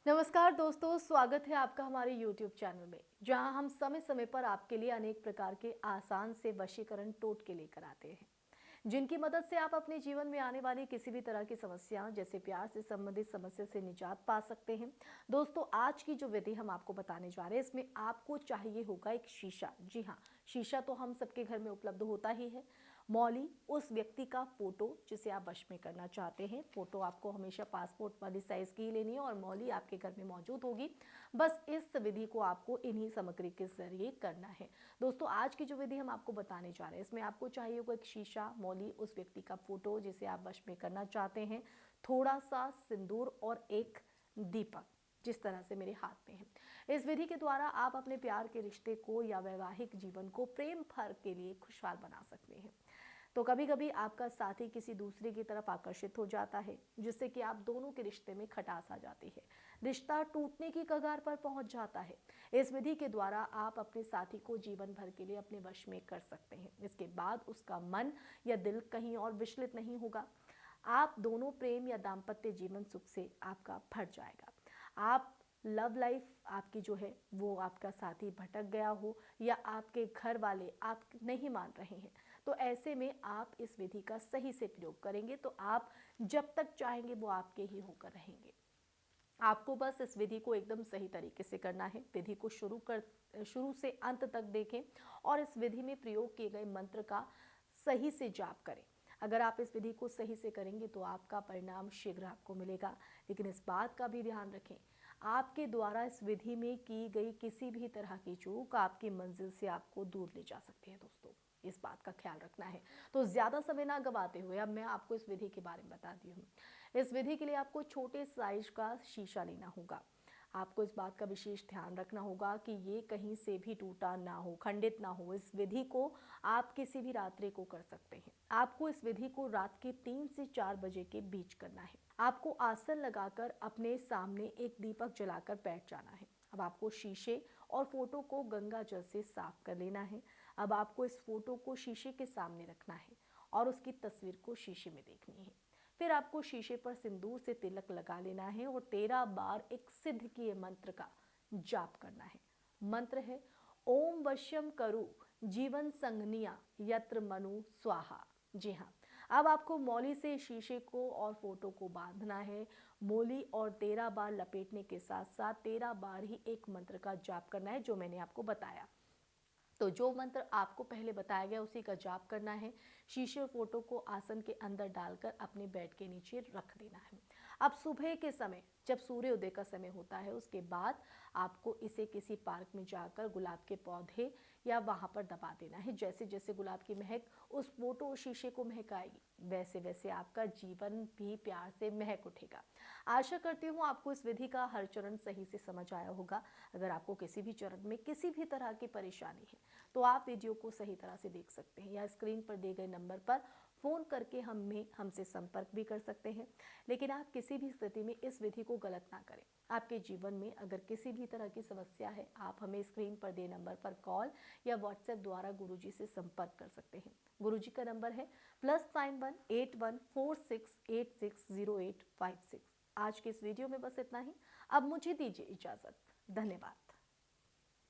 नमस्कार दोस्तों, स्वागत है आपका हमारे YouTube चैनल में, जहां हम समय समय पर आपके लिए अनेक प्रकार के आसान से वशीकरण टोटके लेकर आते हैं, जिनकी मदद से आप अपने जीवन में आने वाली किसी भी तरह की समस्या जैसे प्यार से संबंधित समस्या से निजात पा सकते हैं। दोस्तों, आज की जो विधि हम आपको बताने जा रहे हैं, इसमें आपको चाहिए होगा एक शीशा। जी हाँ, शीशा तो हम सबके घर में उपलब्ध होता ही है। मौली, उस व्यक्ति का फोटो जिसे आप वश में करना चाहते हैं। फोटो आपको हमेशा पासपोर्ट वाली साइज की ही लेनी है और मौली आपके घर में मौजूद होगी। बस इस विधि को आपको इन्हीं सामग्री के जरिए करना है। दोस्तों, आज की जो विधि हम आपको बताने जा रहे हैं, इसमें आपको चाहिए होगा एक शीशा, मौली, उस व्यक्ति का फोटो जिसे आप वश में करना चाहते हैं, थोड़ा सा सिंदूर और एक दीपक, जिस तरह से मेरे हाथ में है। इस विधि के द्वारा आप अपने प्यार के रिश्ते को या वैवाहिक जीवन को प्रेम भर के लिए खुशहाल बना सकते हैं। तो कभी कभी आपका साथी किसी दूसरे की तरफ आकर्षित हो जाता है, जिससे कि आप दोनों के रिश्ते में खटास आ जाती है, रिश्ता टूटने की कगार पर पहुंच जाता है। इस विधि के द्वारा आप अपने साथी को जीवन भर के लिए अपने वश में कर सकते हैं। इसके बाद उसका मन या दिल कहीं और विचलित नहीं होगा। आप दोनों प्रेम या दाम्पत्य जीवन सुख से आपका भर जाएगा। आप लव लाइफ आपकी जो है वो आपका साथी भटक गया हो या आपके घर वाले आप नहीं मान रहे हैं, तो ऐसे में आप इस विधि का सही से प्रयोग करेंगे तो आप जब तक चाहेंगे वो आपके ही होकर रहेंगे। आपको बस इस विधि को एकदम सही तरीके से करना है। विधि को शुरू से अंत तक देखें और इस विधि में प्रयोग किए गए मंत्र का सही से जाप करें। अगर आप इस विधि को सही से करेंगे तो आपका परिणाम शीघ्र आपको मिलेगा। लेकिन इस बात का भी ध्यान रखें, आपके द्वारा इस विधि में की गई किसी भी तरह की चूक आपकी मंजिल से आपको दूर ले जा सकती है। दोस्तों, इस बात का ख्याल रखना है। तो ज्यादा समय ना गवाते हुए अब मैं आपको इस विधि के बारे में बताती हूँ। इस विधि के लिए आपको छोटे साइज का शीशा लेना होगा। आपको इस बात का विशेष ध्यान रखना होगा कि ये कहीं से भी टूटा ना हो, खंडित ना हो। इस विधि को आप किसी भी रात्रि को कर सकते हैं। आपको इस विधि को रात के 3 से 4 बजे के बीच करना है। आपको आसन लगाकर अपने सामने एक दीपक जलाकर बैठ जाना है। अब आपको शीशे और फोटो को गंगा जल से साफ कर लेना है। अब आपको इस फोटो को शीशे के सामने रखना है और उसकी तस्वीर को शीशे में देखनी है। फिर आपको शीशे पर सिंदूर से तिलक लगा लेना है और 13 बार एक सिद्ध किए मंत्र का जाप करना है। मंत्र है ओम वश्यम करु जीवन संगनिया यत्र मनु स्वाहा। जी हाँ, अब आपको मौली से शीशे को और फोटो को बांधना है। मौली और 13 बार लपेटने के साथ साथ 13 बार ही एक मंत्र का जाप करना है, जो मैंने आपको बताया। तो जो मंत्र आपको पहले बताया गया उसी का जाप करना है। शीशे और फोटो को आसन के अंदर डालकर अपने बेड के नीचे रख देना है। अब सुबह के समय जब सूर्योदय का समय होता है, उसके बाद आपको इसे किसी पार्क में जाकर गुलाब के पौधे या वहां पर दबा देना है। जैसे जैसे गुलाब की महक उस फोटो और शीशे को महकाएगी, वैसे वैसे आपका जीवन भी प्यार से महक उठेगा। आशा करती हूँ आपको इस विधि का हर चरण सही से समझ आया होगा। अगर आपको किसी भी चरण में किसी भी तरह की परेशानी है तो आप वीडियो को सही तरह से देख सकते हैं या स्क्रीन पर दिए गए नंबर पर फोन करके हमसे संपर्क भी कर सकते हैं। लेकिन आप किसी भी स्थिति में इस विधि को गलत ना करें। आपके जीवन में अगर किसी भी तरह की समस्या है, आप हमें स्क्रीन पर दिए नंबर पर कॉल या व्हाट्सएप द्वारा गुरुजी से संपर्क कर सकते हैं। गुरुजी का नंबर है +91 8146860856। आज के इस वीडियो में बस इतना ही। अब मुझे दीजिए इजाजत। धन्यवाद।